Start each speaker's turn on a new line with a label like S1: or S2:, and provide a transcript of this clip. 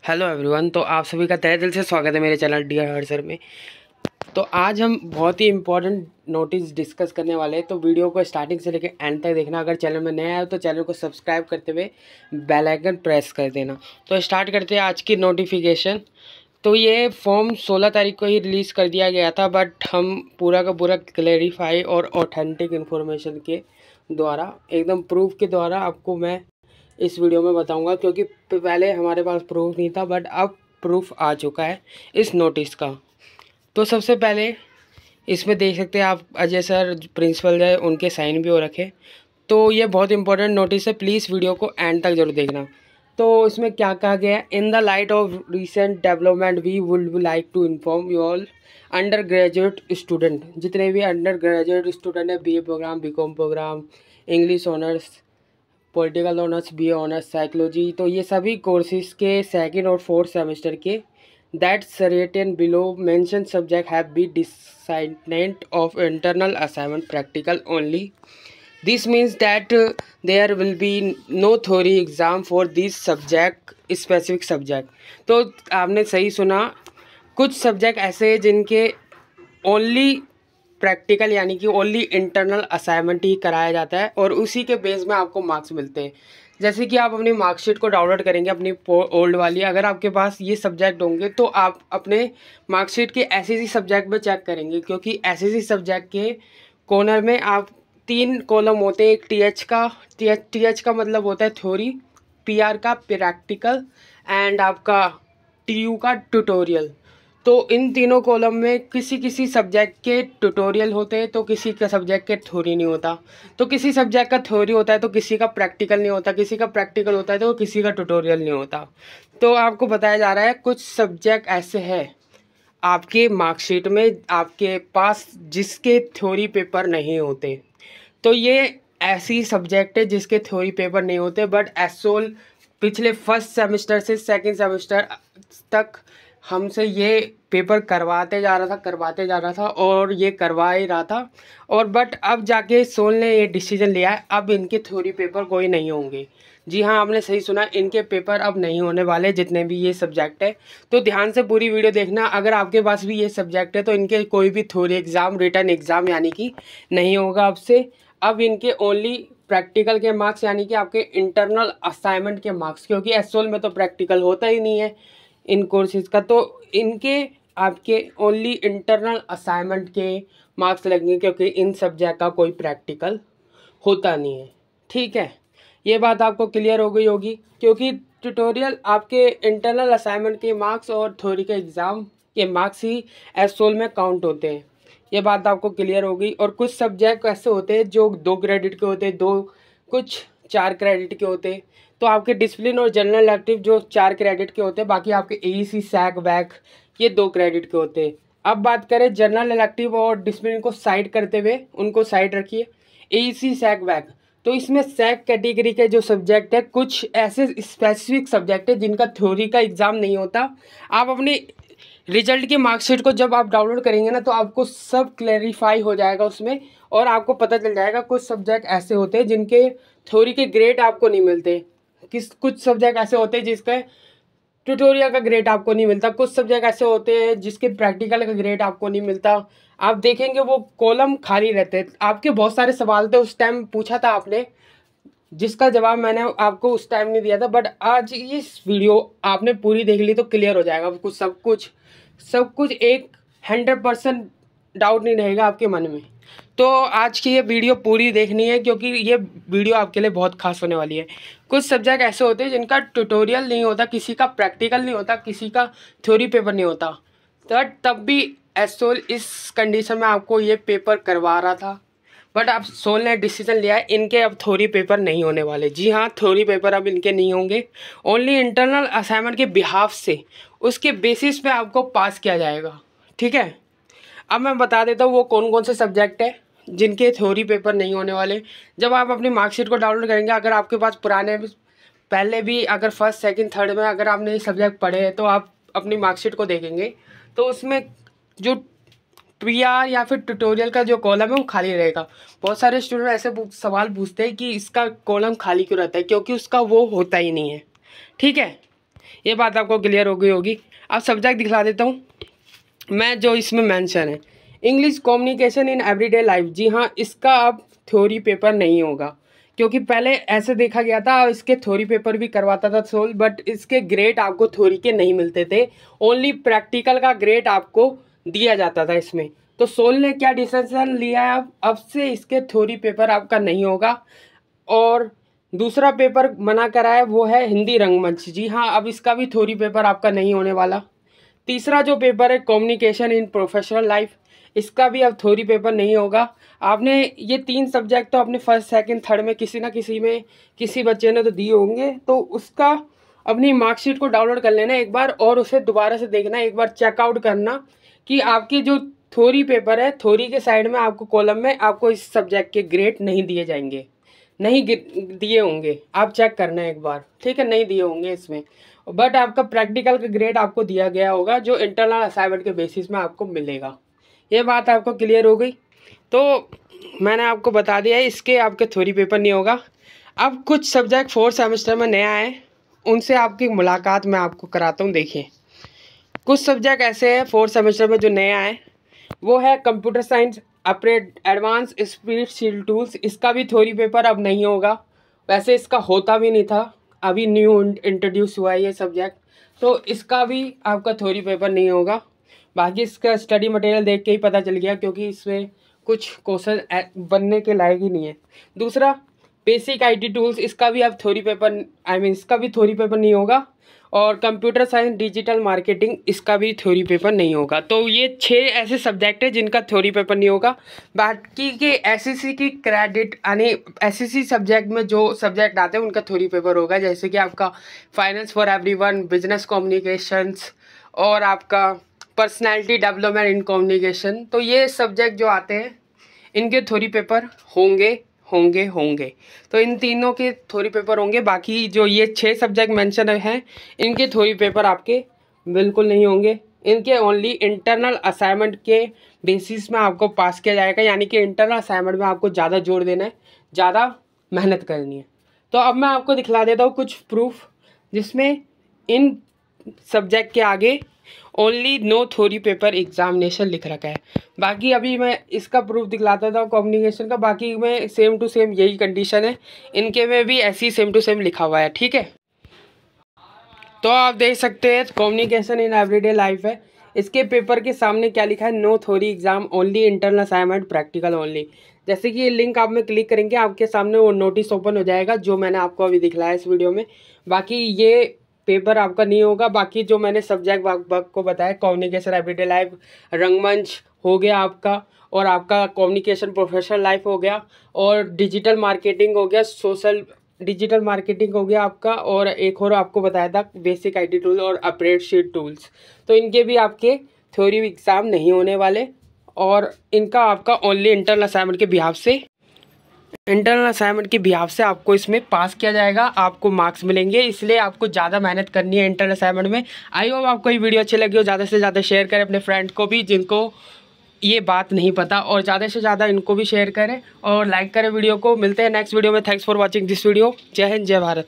S1: Hello everyone. तो आप सभी का तहे दिल से स्वागत है मेरे चैनल डियर हर्सर में। तो आज हम बहुत ही इम्पोर्टेंट नोटिस डिस्कस करने वाले हैं, तो वीडियो को स्टार्टिंग से लेकर एंड तक देखना। अगर चैनल में नया है तो चैनल को सब्सक्राइब करते हुए बेल आइकन प्रेस कर देना। तो स्टार्ट करते हैं आज की नोटिफिकेशन। तो ये फॉर्म 16 तारीख को ही रिलीज़ कर दिया गया था, बट हम पूरा का पूरा क्लेरिफाई और ऑथेंटिक इन्फॉर्मेशन के द्वारा, एकदम प्रूफ के द्वारा आपको मैं इस वीडियो में बताऊंगा, क्योंकि पहले हमारे पास प्रूफ नहीं था, बट अब प्रूफ आ चुका है इस नोटिस का। तो सबसे पहले इसमें देख सकते हैं आप, अजय सर प्रिंसिपल है, उनके साइन भी हो रखे। तो ये बहुत इंपॉर्टेंट नोटिस है, प्लीज़ वीडियो को एंड तक जरूर देखना। तो इसमें क्या कहा गया है, in the light of recent development we would like to inform you all undergraduate student, जितने भी अंडर ग्रेजुएट स्टूडेंट है, BA program, BCom program, English honours, political honours, B honours, psychology, तो ये सभी कोर्सेज के second और fourth semester के that certain below mention subject have B डिसाइडेंट of internal assignment practical only. This means that there will be no theory exam for this subject, specific subject. तो आपने सही सुना, कुछ सब्जेक्ट ऐसे हैं जिनके ओनली प्रैक्टिकल यानी कि ओनली इंटरनल असाइनमेंट ही कराया जाता है और उसी के बेस में आपको मार्क्स मिलते हैं। जैसे कि आप अपनी मार्कशीट को डाउनलोड करेंगे अपनी ओल्ड वाली, अगर आपके पास ये सब्जेक्ट होंगे तो आप अपने मार्कशीट के एसएससी सब्जेक्ट में चेक करेंगे, क्योंकि एसएससी सब्जेक्ट के कॉर्नर में आप 3 कॉलम होते हैं। एक टीएच का मतलब होता है थ्योरी, पीआर का प्रैक्टिकल, एंड आपका टीयू का ट्यूटोरियल। तो इन तीनों कॉलम में किसी किसी सब्जेक्ट के ट्यूटोरियल होते हैं, तो किसी का सब्जेक्ट के थ्योरी नहीं होता। तो किसी सब्जेक्ट का थ्योरी होता है तो किसी का प्रैक्टिकल नहीं होता, किसी का प्रैक्टिकल होता है तो किसी का ट्यूटोरियल नहीं होता। तो आपको बताया जा रहा है कुछ सब्जेक्ट ऐसे हैं आपके मार्कशीट में आपके पास जिसके थ्योरी पेपर नहीं होते। तो ये ऐसी सब्जेक्ट है जिसके थ्योरी पेपर नहीं होते, बट एसोल पिछले फर्स्ट सेमेस्टर से सेकंड सेमेस्टर तक हमसे ये पेपर करवाते जा रहा था और ये करवा ही रहा था। और बट अब जाके सोल ने ये डिसीजन लिया है, अब इनके थ्योरी पेपर कोई नहीं होंगे। जी हाँ, आपने सही सुना, इनके पेपर अब नहीं होने वाले, जितने भी ये सब्जेक्ट है। तो ध्यान से पूरी वीडियो देखना। अगर आपके पास भी ये सब्जेक्ट है तो इनके कोई भी थ्योरी एग्ज़ाम, रिटन एग्ज़ाम यानी कि नहीं होगा आपसे। अब इनके ओनली प्रैक्टिकल के मार्क्स यानी कि आपके इंटरनल असाइनमेंट के मार्क्स, क्योंकि एसओल में तो प्रैक्टिकल होता ही नहीं है इन कोर्सेज का, तो इनके आपके ओनली इंटरनल असाइनमेंट के मार्क्स लगेंगे, क्योंकि इन सब्जेक्ट का कोई प्रैक्टिकल होता नहीं है। ठीक है, ये बात आपको क्लियर हो गई होगी, क्योंकि ट्यूटोरियल आपके इंटरनल असाइनमेंट के मार्क्स और थ्योरी के एग्ज़ाम के मार्क्स ही एसओल में काउंट होते हैं। ये बात आपको क्लियर हो गई। और कुछ सब्जेक्ट ऐसे होते हैं जो 2 क्रेडिट के होते हैं, कुछ 4 क्रेडिट के होते हैं। तो आपके डिसिप्लिन और जनरल इलेक्टिव जो 4 क्रेडिट के होते हैं, बाकी आपके एईसी, सैक, वैक ये 2 क्रेडिट के होते हैं। अब बात करें जनरल इलेक्टिव और डिसिप्लिन को साइड करते हुए, उनको साइड रखिए, एईसी, सैक, वैक। तो इसमें सैक कैटेगरी के जो सब्जेक्ट है, कुछ ऐसे स्पेसिफिक सब्जेक्ट है जिनका थ्योरी का एग्ज़ाम नहीं होता। आप अपनी रिजल्ट की मार्कशीट को जब आप डाउनलोड करेंगे ना, तो आपको सब क्लैरिफाई हो जाएगा उसमें, और आपको पता चल जाएगा कुछ सब्जेक्ट ऐसे होते हैं जिनके थ्योरी के ग्रेड आपको नहीं मिलते, कुछ सब्जेक्ट ऐसे होते हैं जिसका ट्यूटोरियल का ग्रेड आपको नहीं मिलता, कुछ सब्जेक्ट ऐसे होते हैं जिसके प्रैक्टिकल का ग्रेड आपको नहीं मिलता। आप देखेंगे वो कॉलम खाली रहते हैं। आपके बहुत सारे सवाल थे, उस टाइम पूछा था आपने, जिसका जवाब मैंने आपको उस टाइम नहीं दिया था, बट आज इस वीडियो आपने पूरी देख ली तो क्लियर हो जाएगा कुछ, सब कुछ एक 100% डाउट नहीं रहेगा आपके मन में। तो आज की ये वीडियो पूरी देखनी है, क्योंकि ये वीडियो आपके लिए बहुत खास होने वाली है। कुछ सब्जेक्ट ऐसे होते हैं जिनका ट्यूटोरियल नहीं होता, किसी का प्रैक्टिकल नहीं होता, किसी का थ्योरी पेपर नहीं होता, तो तब भी एसोल इस कंडीशन में आपको ये पेपर करवा रहा था। बट अब सोल ने डिसीजन लिया है, इनके अब थ्योरी पेपर नहीं होने वाले। जी हाँ, थ्योरी पेपर अब इनके नहीं होंगे, ओनली इंटरनल असाइनमेंट के बिहाफ से, उसके बेसिस पे आपको पास किया जाएगा। ठीक है, अब मैं बता देता हूँ वो कौन कौन से सब्जेक्ट है जिनके थ्योरी पेपर नहीं होने वाले। जब आप अपनी मार्कशीट को डाउनलोड करेंगे, अगर आपके पास पुराने पहले भी अगर फर्स्ट, सेकंड, थर्ड में अगर आपने ये सब्जेक्ट पढ़े हैं, तो आप अपनी मार्कशीट को देखेंगे तो उसमें जो पीआर या फिर ट्यूटोरियल का जो कॉलम है वो खाली रहेगा। बहुत सारे स्टूडेंट ऐसे सवाल पूछते हैं कि इसका कॉलम खाली क्यों रहता है, क्योंकि उसका वो होता ही नहीं है। ठीक है, ये बात आपको क्लियर हो गई होगी। अब सब्जेक्ट दिखला देता हूँ मैं जो इसमें मेंशन है, English communication in everyday life. जी हाँ, इसका अब थ्योरी पेपर नहीं होगा, क्योंकि पहले ऐसे देखा गया था इसके थ्योरी पेपर भी करवाता था सोल, बट इसके ग्रेड आपको थ्योरी के नहीं मिलते थे, ओनली प्रैक्टिकल का ग्रेड आपको दिया जाता था इसमें। तो सोल ने क्या डिसीजन लिया है, अब से इसके थ्योरी पेपर आपका नहीं होगा। और दूसरा पेपर मना करा है वो है हिंदी रंगमंच। जी हाँ, अब इसका भी थ्योरी पेपर आपका नहीं होने वाला। तीसरा जो पेपर है कम्युनिकेशन इन प्रोफेशनल लाइफ, इसका भी अब थ्योरी पेपर नहीं होगा। आपने ये 3 सब्जेक्ट तो अपने फर्स्ट सेकंड थर्ड में किसी ना किसी में किसी बच्चे ने तो दिए होंगे, तो उसका अपनी मार्कशीट को डाउनलोड कर लेना एक बार और उसे दोबारा से देखना, एक बार चेकआउट करना कि आपकी जो थ्योरी पेपर है, थ्योरी के साइड में आपको कॉलम में आपको इस सब्जेक्ट के ग्रेड नहीं दिए जाएंगे, नहीं दिए होंगे, आप चेक करना एक बार, ठीक है, नहीं दिए होंगे इसमें। बट आपका प्रैक्टिकल का ग्रेड आपको दिया गया होगा जो इंटरनल असाइनमेंट के बेसिस में आपको मिलेगा। ये बात आपको क्लियर हो गई। तो मैंने आपको बता दिया है इसके आपके थ्योरी पेपर नहीं होगा। अब कुछ सब्जेक्ट 4th सेमेस्टर में नया है, उनसे आपकी मुलाकात मैं आपको कराता हूँ। देखिए, कुछ सब्जेक्ट ऐसे हैं 4th सेमेस्टर में जो नया है, वो है computer science operate advance spreadsheet tools. इसका भी थ्योरी पेपर अब नहीं होगा, वैसे इसका होता भी नहीं था, अभी न्यू इंट्रोड्यूस हुआ है ये सब्जेक्ट, तो इसका भी आपका थ्योरी पेपर नहीं होगा। बाकी इसका स्टडी मटेरियल देख के ही पता चल गया, क्योंकि इसमें कुछ क्वेश्चन बनने के लायक ही नहीं है। दूसरा बेसिक आईटी टूल्स, इसका भी अब थ्योरी पेपर इसका भी थ्योरी पेपर नहीं होगा। और कंप्यूटर साइंस डिजिटल मार्केटिंग, इसका भी थ्योरी पेपर नहीं होगा। तो ये 6 ऐसे सब्जेक्ट हैं जिनका थ्योरी पेपर नहीं होगा। बाकी के एसएससी की क्रेडिट यानी एसएससी सब्जेक्ट में जो सब्जेक्ट आते हैं उनका थ्योरी पेपर होगा, जैसे कि आपका finance for everyone, business communications और आपका पर्सनैलिटी डेवलपमेंट इन कम्युनिकेशन। तो ये सब्जेक्ट जो आते हैं इनके थ्योरी पेपर होंगे। तो इन तीनों के थ्योरी पेपर होंगे। बाकी जो ये 6 सब्जेक्ट मेंशन हैं इनके थ्योरी पेपर आपके बिल्कुल नहीं होंगे। इनके ओनली इंटरनल असाइनमेंट के बेसिस में आपको पास किया जाएगा, यानी कि इंटरनल असाइनमेंट में आपको ज़्यादा जोर देना है, ज़्यादा मेहनत करनी है। तो अब मैं आपको दिखला देता हूँ कुछ प्रूफ जिसमें इन सब्जेक्ट के आगे only no theory paper examination लिख रखा है। बाकी अभी मैं इसका प्रूफ दिखलाता था कम्युनिकेशन का, बाकी में सेम टू सेम यही कंडीशन है, इनके में भी ऐसी सेम टू सेम लिखा हुआ है, ठीक है। तो आप देख सकते हैं कम्युनिकेशन इन एवरीडे लाइफ है, इसके पेपर के सामने क्या लिखा है, no theory exam only internal assignment practical only. जैसे कि ये लिंक आप में क्लिक करेंगे आपके सामने वो नोटिस ओपन हो जाएगा जो मैंने आपको अभी दिखलाया इस वीडियो में। बाकी ये पेपर आपका नहीं होगा। बाकी जो मैंने सब्जेक्ट को बताया, कम्युनिकेशन एवरीडे लाइफ, रंगमंच हो गया आपका, और आपका कम्युनिकेशन प्रोफेशनल लाइफ हो गया, और डिजिटल मार्केटिंग हो गया, सोशल डिजिटल मार्केटिंग हो गया आपका, और एक और आपको बताया था बेसिक आईटी टूल और स्प्रेडशीट टूल्स। तो इनके भी आपके थ्योरी एग्ज़ाम नहीं होने वाले, और इनका आपका ओनली इंटरनल असाइनमेंट के बिहाफ से आपको इसमें पास किया जाएगा, आपको मार्क्स मिलेंगे। इसलिए आपको ज़्यादा मेहनत करनी है इंटरनल असाइनमेंट में। आई होप आपको ये वीडियो अच्छी लगी हो, ज़्यादा से ज़्यादा शेयर करें अपने फ्रेंड को भी जिनको ये बात नहीं पता, और ज़्यादा से ज़्यादा इनको भी शेयर करें और लाइक करें वीडियो को। मिलते हैं नेक्स्ट वीडियो में। Thanks for watching this video. जय हिंद, जय भारत।